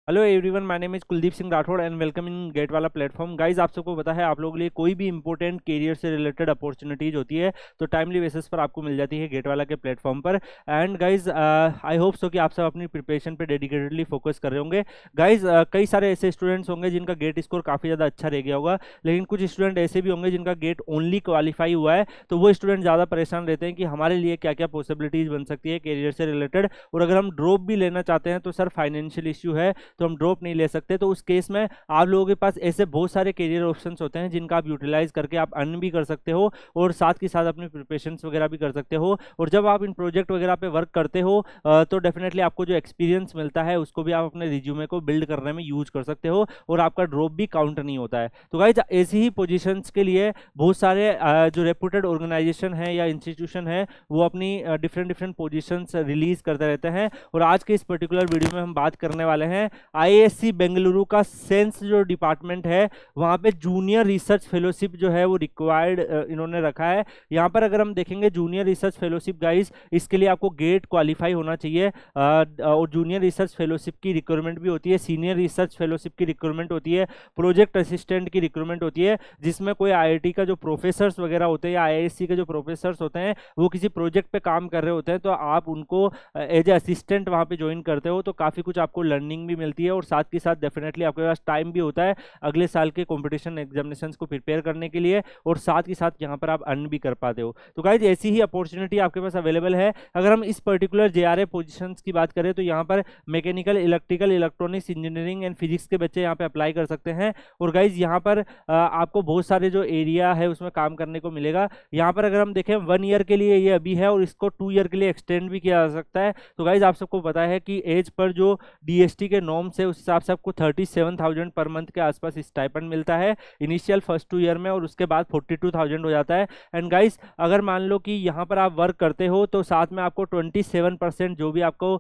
Hello everyone, my name is Kuldeep Singh Rathore and welcome in gate वाला platform. Guys, आप सबको पता है आप लोगों के लिए कोई भी इंपॉर्टेंट करियर से रिलेटेड अपॉर्चुनिटीज होती है तो टाइमली बेसिस पर आपको मिल जाती है गेट वाला के प्लेटफॉर्म पर। And guys, I hope so कि आप सब अपनी प्रिपरेशन पे डेडिकेटेडली फोकस कर रहे होंगे। गाइज, कई सारे ऐसे स्टूडेंट्स होंगे जिनका गेट स्कोर काफ़ी ज़्यादा अच्छा रह गया होगा, लेकिन कुछ स्टूडेंट ऐसे भी होंगे जिनका गेट ओनली क्वालिफाई हुआ है। तो वो स्टूडेंट ज़्यादा परेशान रहते हैं कि हमारे लिए क्या क्या पॉसिबिलिटीज़ बन सकती है करियर से रिलेटेड, और अगर हम ड्रॉप भी लेना चाहते हैं तो सर फाइनेंशियल इश्यू है तो हम ड्रॉप नहीं ले सकते। तो उस केस में आप लोगों के पास ऐसे बहुत सारे करियर ऑप्शंस होते हैं जिनका आप यूटिलाइज करके आप अर्न भी कर सकते हो और साथ के साथ अपनी प्रिपरेशंस वगैरह भी कर सकते हो। और जब आप इन प्रोजेक्ट वगैरह पे वर्क करते हो तो डेफिनेटली आपको जो एक्सपीरियंस मिलता है उसको भी आप अपने रिज्यूमे को बिल्ड करने में यूज कर सकते हो और आपका ड्रॉप भी काउंट नहीं होता है। तो गाइज, ऐसी ही पोजीशंस के लिए बहुत सारे जो रेपुटेड ऑर्गेनाइजेशन है या इंस्टीट्यूशन है वो अपनी डिफरेंट डिफरेंट पोजीशंस रिलीज करते रहते हैं। और आज के इस पर्टिकुलर वीडियो में हम बात करने वाले हैं आईआईएससी बेंगलुरु का सेंस जो डिपार्टमेंट है वहाँ पे जूनियर रिसर्च फेलोशिप जो है वो रिक्वायर्ड इन्होंने रखा है। यहाँ पर अगर हम देखेंगे जूनियर रिसर्च फेलोशिप, गाइस इसके लिए आपको गेट क्वालिफाई होना चाहिए और जूनियर रिसर्च फेलोशिप की रिक्वायरमेंट भी होती है, सीनियर रिसर्च फेलोशिप की रिक्वायरमेंट होती है, प्रोजेक्ट असिस्टेंट की रिक्वायरमेंट होती है, जिसमें कोई आईआईटी का जो प्रोफेसर्स वगैरह होते हैं या आईआईएससी के जो प्रोफेसर्स होते हैं वो किसी प्रोजेक्ट पे काम कर रहे होते हैं तो आप उनको एज ए असिस्टेंट वहाँ पे ज्वाइन करते हो तो काफ़ी कुछ आपको लर्निंग भी मिलती है और साथ के साथ डेफिनेटली आपके पास टाइम भी होता है अगले साल के कंपटीशन एग्जामिनेशंस को प्रिपेयर करने के लिए, और साथ ही साथ यहाँ पर आप अर्न भी कर पाते हो। तो गाइज, ऐसी ही अपॉर्चुनिटी आपके पास अवेलेबल है। अगर हम इस पर्टिकुलर जेआरए पोजीशंस की बात करें तो यहाँ पर mechanical, electrical, electronics, engineering and physics के बच्चे यहाँ पे अप्लाई कर सकते हैं। और गाइज, यहाँ पर आपको बहुत सारे जो एरिया है उसमें काम करने को मिलेगा। यहाँ पर अगर हम देखें 1 ईयर के लिए ये अभी है और इसको 2 ईयर के लिए एक्सटेंड भी किया जा सकता है। तो गाइज, आप सबको पता है कि एज पर जो डीएसटी के नॉर्म्स है उस हिसाब से आपको 37,000 पर मंथ के आसपास स्टाइपेंड मिलता है इनिशियल फर्स्ट 2 ईयर में, और उसके बाद 42,000 हो जाता है। एंड गाइस, अगर मान लो कि यहाँ पर आप वर्क करते हो तो साथ में आपको 27% जो भी आपको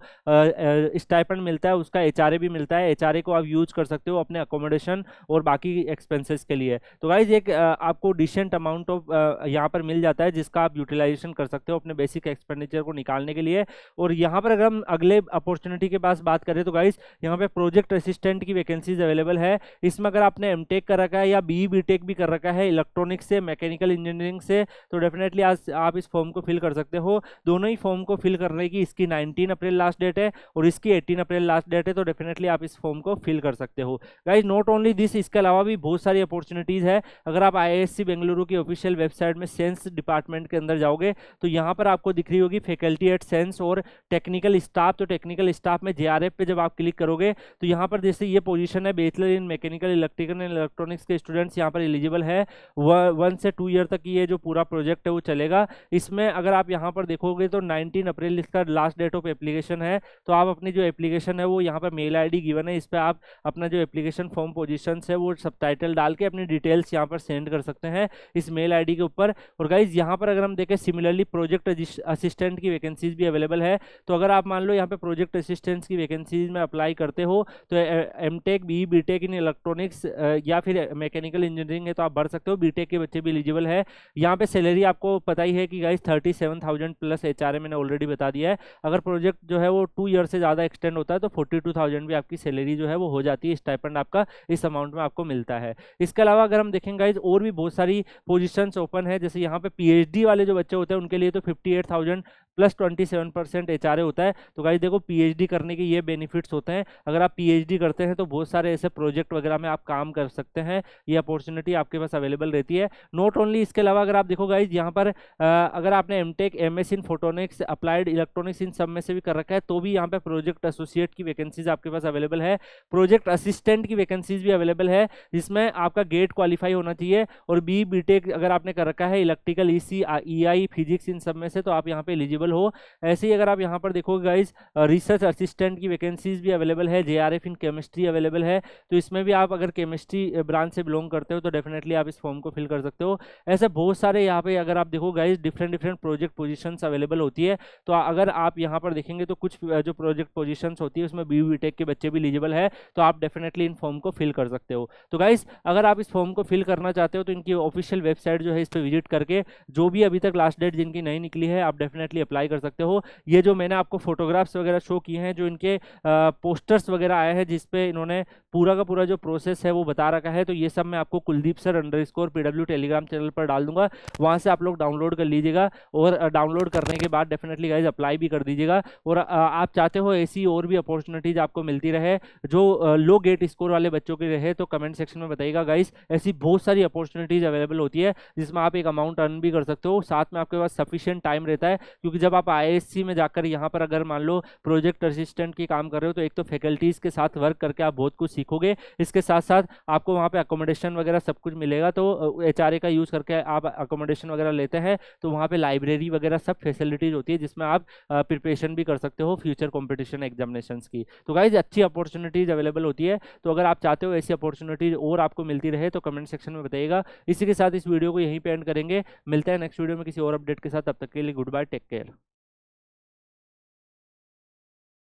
स्टाइपेंड मिलता है उसका एचआरए भी मिलता है। एचआरए को आप यूज कर सकते हो अपने अकोमोडेशन और बाकी एक्सपेंसेस के लिए। तो गाइज, एक आपको डिसेंट अमाउंट ऑफ यहाँ पर मिल जाता है जिसका आप यूटिलाइजेशन कर सकते हो अपने बेसिक एक्सपेंडिचर को निकालने के लिए। और यहाँ पर अगर हम अगले अपॉर्चुनिटी के पास बात करें तो गाइज, यहाँ पे प्रोजेक्ट असिस्टेंट की वैकेंसीज अवेलेबल है। इसमें अगर आपने एमटेक कर रखा है या बीई बीटेक भी कर रखा है इलेक्ट्रॉनिक्स से, मैकेनिकल इंजीनियरिंग से, तो डेफिनेटली आज आप इस फॉर्म को फिल कर सकते हो। दोनों ही फॉर्म को फिल करने की इसकी 19 अप्रैल लास्ट डेट है और इसकी 18 अप्रैल लास्ट डेट है, तो डेफिनेटली आप इस फॉर्म को फिल कर सकते हो। गाइज, नॉट ओनली दिस, इसके अलावा भी बहुत सारी अपॉर्चुनिटीज है। अगर आप आईआईएससी बेंगलुरु की ऑफिशियल वेबसाइट में सेंस डिपार्टमेंट के अंदर जाओगे तो यहाँ पर आपको दिख रही होगी फैकल्टी एट सेंस और टेक्निकल स्टाफ। तो टेक्निकल स्टाफ में जेआरएफ पे जब आप क्लिक करोगे तो यहाँ पर जैसे ये पोजीशन है bachelor in mechanical, electrical and electronics के स्टूडेंट्स यहाँ पर एलिजिबल है। 1 से 2 ईयर तक ये जो पूरा प्रोजेक्ट है वो चलेगा। इसमें अगर आप यहाँ पर देखोगे तो 19 अप्रैल इसका लास्ट डेट ऑफ एप्लीकेशन है। तो आप अपनी जो एप्लीकेशन है वो यहाँ पर मेल आईडी गिवन है, इस पर आप अपना जो एप्लीकेशन फॉर्म पोजीशन है वो सबटाइटल डाल के अपनी डिटेल्स यहाँ पर सेंड कर सकते हैं इस मेल आईडी के ऊपर। और गाइज, यहाँ पर अगर हम देखें सिमिलरली प्रोजेक्ट असिस्टेंट की वैकेंसीज भी अवेलेबल है। तो अगर आप मान लो यहाँ पे प्रोजेक्ट असिस्टेंट्स की वैकेंसीज में अप्लाई करते हो तो MTech, B BTech in electronics या फिर मैकेनिकल इंजीनियरिंग है तो आप भर सकते हो। बीटेक के बच्चे भी एलिजिबल है। यहाँ पे सैलरी आपको पता ही है कि गाइस 37,000 प्लस एचआरए मैंने ऑलरेडी बता दिया है। अगर प्रोजेक्ट जो है वो 2 ईयर से ज़्यादा एक्सटेंड होता है तो 42,000 भी आपकी सैलरी जो है वो हो जाती है। स्टाइपेंड आपका इस अमाउंट में आपको मिलता है। इसके अलावा अगर हम देखेंगे गाइस और भी बहुत सारी पोजीशंस ओपन है, जैसे यहाँ पे पीएचडी वाले जो बच्चे होते हैं उनके लिए तो 58,000 प्लस 27% एचआरए होता है। तो गाइस देखो, पीएचडी करने के ये बेनिफिट्स होते हैं। अगर आप पीएचडी करते हैं तो बहुत सारे ऐसे प्रोजेक्ट वगैरह में आप काम कर सकते हैं, ये अपॉर्चुनिटी आपके पास अवेलेबल रहती है। नॉट ओनली, इसके अलावा अगर आप देखो गाइस यहाँ पर अगर आपने एमटेक, एमएस इन फोटोनिक्स, अप्लाइड इलेक्ट्रॉनिक्स इन सब में से भी कर रखा है तो भी यहाँ पे प्रोजेक्ट एसोसिएट की वैकेंसीज आपके पास अवेलेबल है। प्रोजेक्ट असिस्टेंट की वैकेंसीज भी अवेलेबल है जिसमें आपका गेट क्वालिफाई होना चाहिए। और बी बीटेक अगर आपने कर रखा है electrical, EC, EI, physics in सब में से तो आप यहाँ पे एलिजिबल हो। ऐसे ही अगर आप यहाँ पर देखोगे गाइज, रिसर्च असिस्टेंट की वैकेंसीज भी अवेलेबल है। जेआरएफ इन केमिस्ट्री अवेलेबल है, तो इसमें भी आप अगर केमिस्ट्री ब्रांच से बिलोंग करते हो तो डेफिनेटली आप इस फॉर्म को फिल कर सकते हो। ऐसे बहुत सारे यहाँ पे अगर आप देखो guys different different project positions available होती है। तो अगर आप यहाँ पर देखेंगे तो कुछ जो प्रोजेक्ट पोजीशंस होती है उसमें बीटेक के बच्चे भी एलिजिबल है, तो आप डेफिनेटली इन फॉर्म को फिल कर सकते हो। तो गाइज, अगर आप इस फॉर्म को फिल करना चाहते हो तो इनकी ऑफिशियल वेबसाइट जो है इस पर विजिट करके जो भी अभी तक लास्ट डेट जिनकी नहीं निकली है आप डेफिनेटली अप्लाई अप्लाई कर सकते हो। ये जो मैंने आपको फोटोग्राफ्स वगैरह शो किए हैं, जो इनके पोस्टर्स वगैरह आए हैं जिसपे इन्होंने पूरा का पूरा जो प्रोसेस है वो बता रखा है, तो ये सब मैं आपको Kuldeep sir underscore PW Telegram channel पर डाल दूंगा, वहां से आप लोग डाउनलोड कर लीजिएगा। और डाउनलोड करने के बाद डेफिनेटली गाइज अप्लाई भी कर दीजिएगा। और आप चाहते हो ऐसी और भी अपॉर्चुनिटीज आपको मिलती रहे जो लो गेट स्कोर वाले बच्चों के रहे, तो कमेंट सेक्शन में बताइएगा गाइस। ऐसी बहुत सारी अपॉर्चुनिटीज अवेलेबल होती है जिसमें आप एक अमाउंट अर्न भी कर सकते हो, साथ में आपके पास सफिशिएंट टाइम रहता है। क्योंकि जब आप IISc में जाकर यहाँ पर अगर मान लो प्रोजेक्ट असिस्टेंट की काम कर रहे हो, तो एक तो फैकल्टीज के साथ वर्क करके आप बहुत कुछ सीखोगे, इसके साथ साथ आपको वहाँ पे अकोमोडेशन वगैरह सब कुछ मिलेगा। तो HRA का यूज करके आप अकोमोडेशन वगैरह लेते हैं, तो वहाँ पे लाइब्रेरी वगैरह सब फैसिलिटीज होती है जिसमें आप प्रिपरेशन भी कर सकते हो फ्यूचर कॉम्पिटिशन एग्जामिनेशंस की। तो गाइज अच्छी अपॉर्चुनिटीज अवेलेबल होती है, तो अगर आप चाहते हो ऐसी अपॉर्चुनिटीज और आपको मिलती रहे तो कमेंट सेक्शन में बताइएगा। इसी के साथ इस वीडियो को यहीं पे एंड करेंगे, मिलते हैं नेक्स्ट वीडियो में किसी और अपडेट के साथ, तब तक के लिए गुड बाय, टेक केयर।